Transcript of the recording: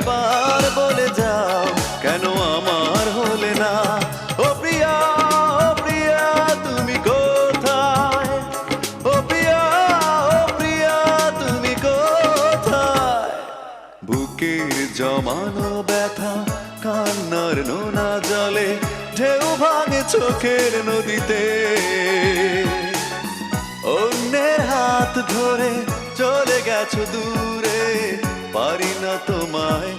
এবার বলে যাও কেন আমার হলে না? ও প্রিয়া, ও প্রিয়া তুমি কোথায়? ও প্রিয়া, ও প্রিয়া তুমি কোথায়? বুকের জমানো ব্যথা কান্নার নোনা জলে ঢেউ ভাঙে চোখের নদীতে। অন্যের হাত ধরে চলে গেছো দূরে, পারি না তোমায়